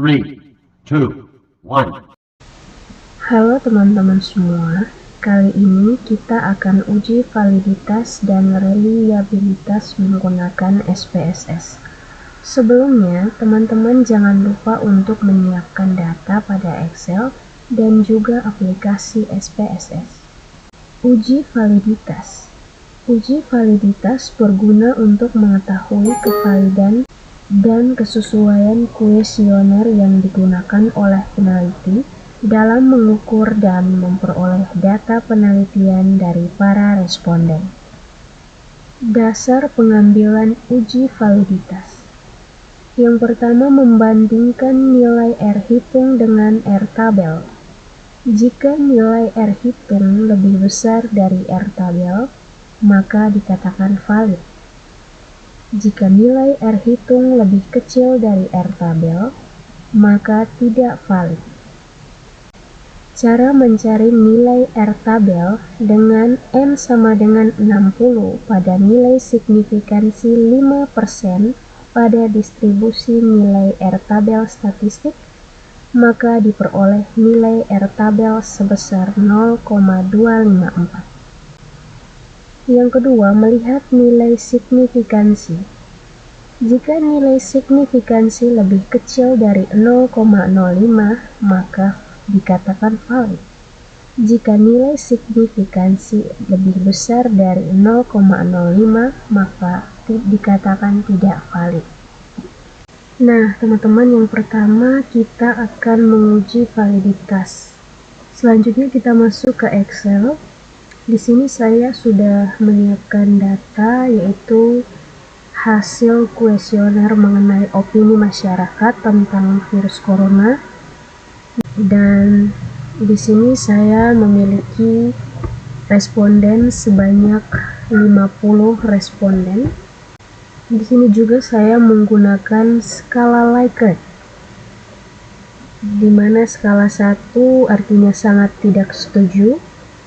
3, 2, 1. Halo teman-teman semua, kali ini kita akan uji validitas dan reliabilitas menggunakan SPSS. Sebelumnya, teman-teman jangan lupa untuk menyiapkan data pada Excel dan juga aplikasi SPSS. Uji validitas. Uji validitas berguna untuk mengetahui kevalidan dan kesesuaian kuesioner yang digunakan oleh peneliti dalam mengukur dan memperoleh data penelitian dari para responden. Dasar pengambilan uji validitas. Yang pertama, membandingkan nilai R hitung dengan R tabel. Jika nilai R hitung lebih besar dari R tabel, maka dikatakan valid. Jika nilai R hitung lebih kecil dari R tabel, maka tidak valid. Cara mencari nilai R tabel dengan N sama dengan 60 pada nilai signifikansi 5% pada distribusi nilai R tabel statistik, maka diperoleh nilai R tabel sebesar 0,254. Yang kedua, melihat nilai signifikansi. Jika nilai signifikansi lebih kecil dari 0,05, maka dikatakan valid. Jika nilai signifikansi lebih besar dari 0,05, maka dikatakan tidak valid. Nah, teman-teman, yang pertama kita akan menguji validitas. Selanjutnya kita masuk ke Excel. Di sini saya sudah menyiapkan data, yaitu hasil kuesioner mengenai opini masyarakat tentang virus corona. Dan di sini saya memiliki responden sebanyak 50 responden. Di sini juga saya menggunakan skala Likert, di mana skala 1 artinya sangat tidak setuju,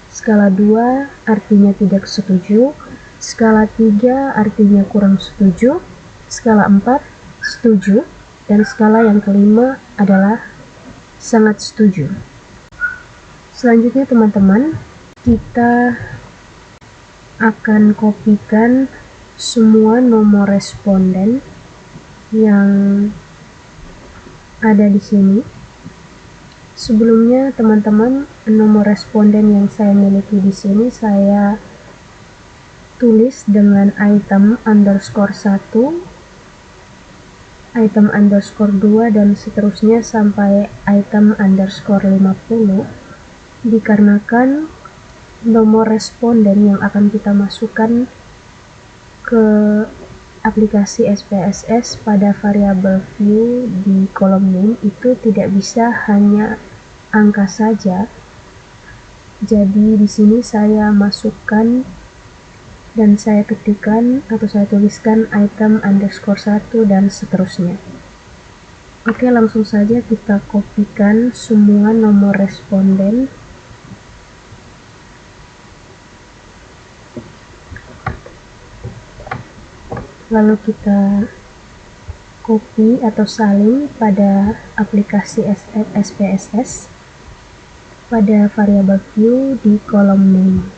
skala 2 artinya tidak setuju, skala 3 artinya kurang setuju, skala 4 setuju, dan skala yang kelima adalah sangat setuju. Selanjutnya teman-teman, kita akan kopikan semua nomor responden yang ada di sini. Sebelumnya teman-teman, nomor responden yang saya miliki di sini saya tulis dengan item underscore 1, item underscore 2, dan seterusnya sampai item underscore 50, dikarenakan nomor responden yang akan kita masukkan ke aplikasi SPSS pada variabel view di kolom name itu tidak bisa hanya angka saja. Jadi di sini saya masukkan dan saya ketikkan atau saya tuliskan item underscore 1 dan seterusnya. Oke, langsung saja kita kopikan semua nomor responden. Lalu kita copy atau salin pada aplikasi SPSS pada variabel view di kolom name.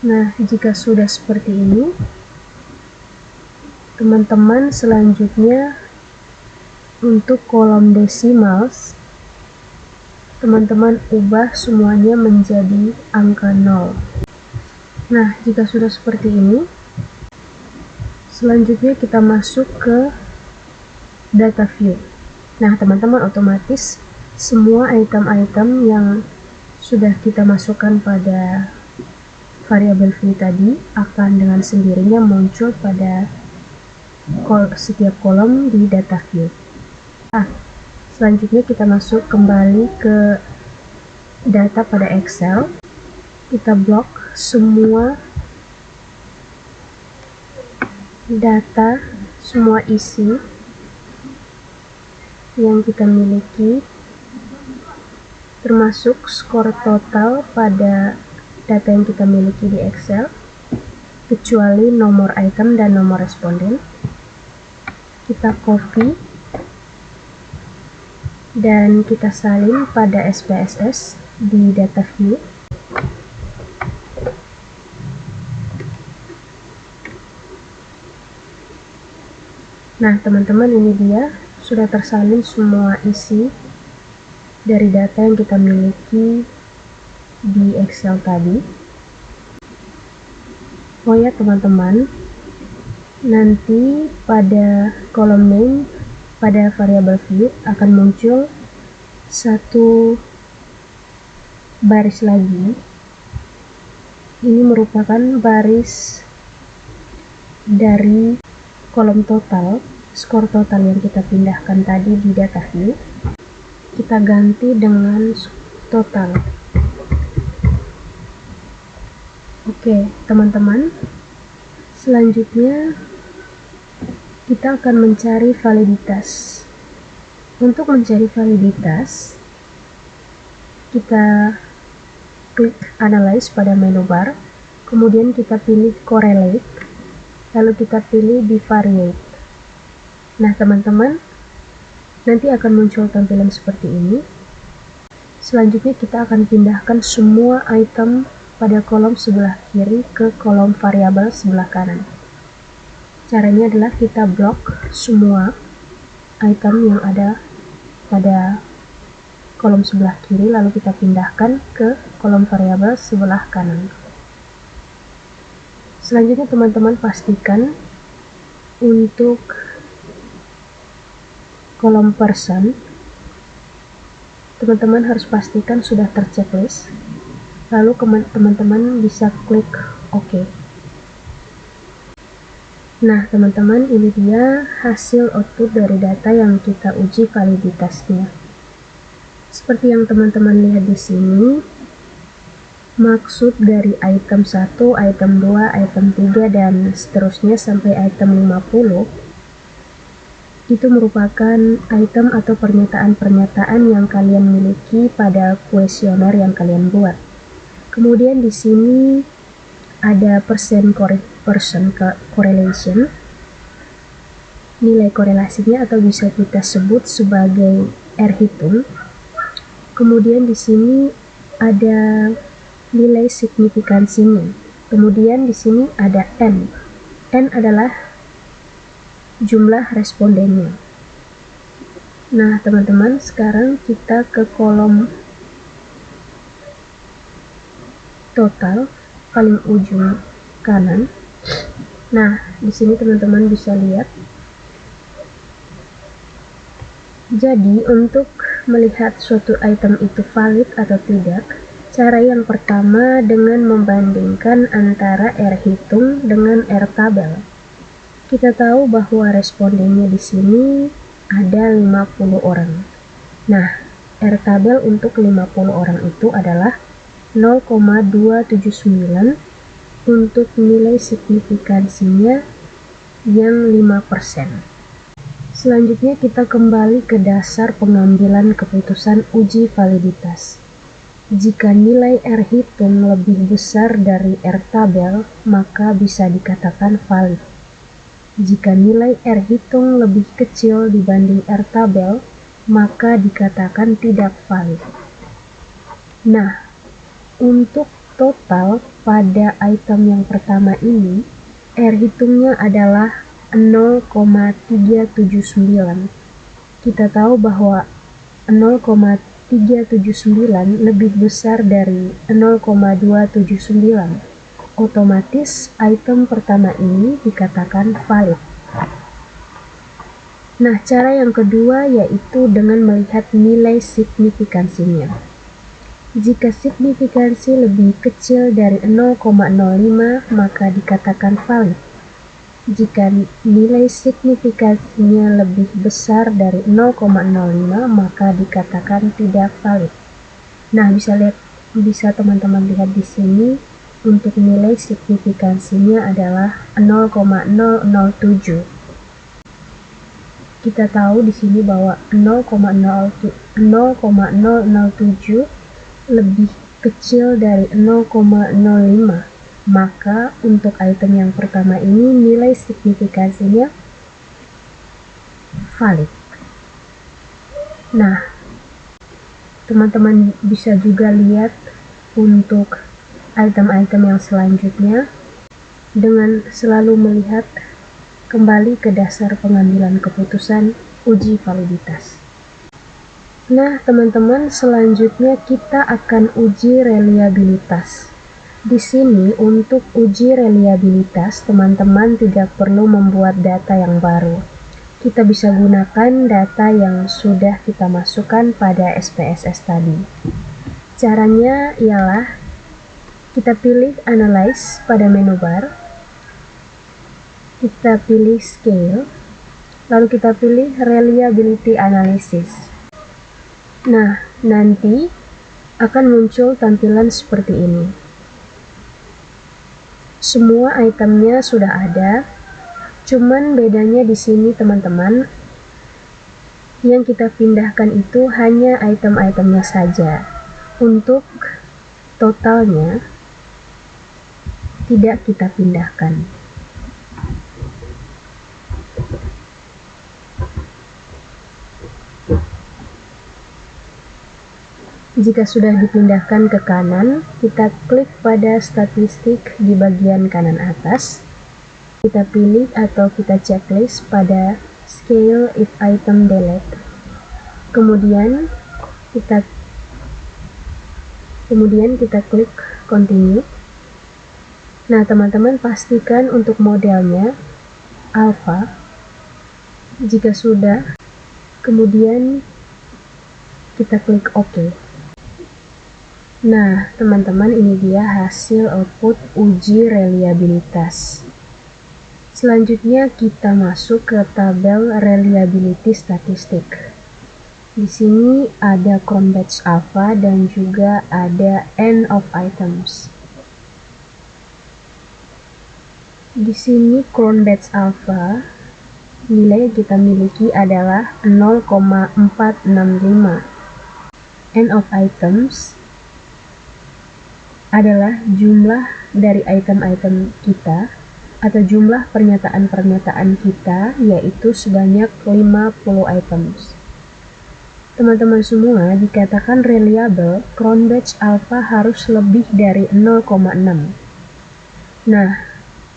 Nah, jika sudah seperti ini, teman-teman, selanjutnya untuk kolom decimals, teman-teman ubah semuanya menjadi angka 0. Nah, jika sudah seperti ini, selanjutnya kita masuk ke data view. Nah, teman-teman, otomatis semua item-item yang sudah kita masukkan pada variabel view tadi akan dengan sendirinya muncul pada setiap kolom di data view. Nah, selanjutnya kita masuk kembali ke data pada Excel. Kita blok semua data, semua isi yang kita miliki, termasuk skor total pada data yang kita miliki di Excel. kecuali nomor item dan nomor responden. Kita copy dan kita salin pada SPSS di data view. Nah teman-teman, ini dia sudah tersalin semua isi dari data yang kita miliki di Excel tadi. Oh ya teman-teman, nanti pada kolom name pada variabel view akan muncul satu baris lagi. Ini merupakan baris dari kolom total, skor total yang kita pindahkan tadi di data view. Kita ganti dengan total. Oke teman-teman, selanjutnya kita akan mencari validitas. Untuk mencari validitas, kita klik analyze pada menu bar, kemudian kita pilih correlate, lalu kita pilih bivariate. Nah teman-teman, nanti akan muncul tampilan seperti ini. Selanjutnya kita akan pindahkan semua item pada kolom sebelah kiri ke kolom variabel sebelah kanan. Caranya adalah kita blok semua item yang ada pada kolom sebelah kiri, lalu kita pindahkan ke kolom variabel sebelah kanan. Selanjutnya teman-teman pastikan untuk kolom person, teman-teman harus pastikan sudah terchecklist, lalu teman-teman bisa klik OK. Nah teman-teman, ini dia hasil output dari data yang kita uji validitasnya. Seperti yang teman-teman lihat di sini, maksud dari item 1, item 2, item 3, dan seterusnya sampai item 50 itu merupakan item atau pernyataan-pernyataan yang kalian miliki pada kuesioner yang kalian buat. Kemudian di sini ada person correlation, nilai korelasinya atau bisa kita sebut sebagai R hitung. Kemudian di sini ada nilai signifikansinya. Kemudian di sini ada N. N adalah jumlah respondennya. Nah teman-teman, sekarang kita ke kolom total paling ujung kanan. Nah di sini teman-teman bisa lihat. Jadi untuk melihat suatu item itu valid atau tidak, cara yang pertama dengan membandingkan antara R hitung dengan R tabel. Kita tahu bahwa respondennya di sini ada 50 orang. Nah, R tabel untuk 50 orang itu adalah 0,279 untuk nilai signifikansinya yang 5%. Selanjutnya kita kembali ke dasar pengambilan keputusan uji validitas. Jika nilai R hitung lebih besar dari R tabel, maka bisa dikatakan valid. Jika nilai R hitung lebih kecil dibanding R tabel, maka dikatakan tidak valid. Nah, untuk total pada item yang pertama ini, R hitungnya adalah 0,379. Kita tahu bahwa 0,379 lebih besar dari 0,279. Otomatis item pertama ini dikatakan valid. Nah, cara yang kedua yaitu dengan melihat nilai signifikansinya. Jika signifikansi lebih kecil dari 0,05, maka dikatakan valid. Jika nilai signifikansinya lebih besar dari 0,05, maka dikatakan tidak valid. Nah, bisa teman-teman lihat di sini. Untuk nilai signifikansinya adalah 0,007. Kita tahu di sini bahwa 0,007 lebih kecil dari 0,05. maka untuk item yang pertama ini nilai signifikansinya valid. Nah, teman-teman bisa juga lihat untuk item-item yang selanjutnya dengan selalu melihat kembali ke dasar pengambilan keputusan uji validitas. Nah, teman-teman, selanjutnya kita akan uji reliabilitas. Di sini untuk uji reliabilitas, teman-teman tidak perlu membuat data yang baru. Kita bisa gunakan data yang sudah kita masukkan pada SPSS tadi. Caranya ialah kita pilih Analyze pada menu bar, kita pilih Scale, lalu kita pilih Reliability Analysis. Nah, nanti akan muncul tampilan seperti ini. Semua itemnya sudah ada, cuman bedanya di sini teman-teman, yang kita pindahkan itu hanya item-itemnya saja. Untuk totalnya tidak kita pindahkan. Jika sudah dipindahkan ke kanan, kita klik pada statistik di bagian kanan atas. Kita pilih atau kita checklist pada scale if item delete. Kemudian kita klik continue. Nah, teman-teman pastikan untuk modelnya alpha. Jika sudah, kemudian kita klik OK. Nah, teman-teman, ini dia hasil output uji reliabilitas. Selanjutnya kita masuk ke tabel reliability statistik. Di sini ada cron batch alpha dan juga ada end of items. Di sini cron batch alpha nilai yang kita miliki adalah 0,465. End of items adalah jumlah dari item-item kita atau jumlah pernyataan-pernyataan kita, yaitu sebanyak 50 items. Teman-teman semua, dikatakan reliable, cron batch alpha harus lebih dari 0,6. Nah,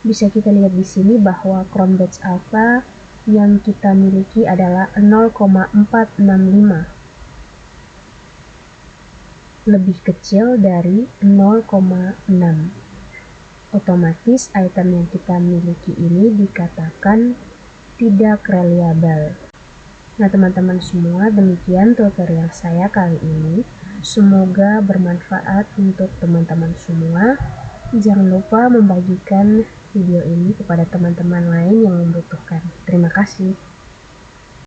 bisa kita lihat di sini bahwa cron batch alpha yang kita miliki adalah 0,465. Lebih kecil dari 0,6. Otomatis item yang kita miliki ini dikatakan tidak reliable. Nah, teman-teman semua, demikian tutorial saya kali ini. Semoga bermanfaat untuk teman-teman semua. Jangan lupa membagikan video ini kepada teman-teman lain yang membutuhkan. Terima kasih.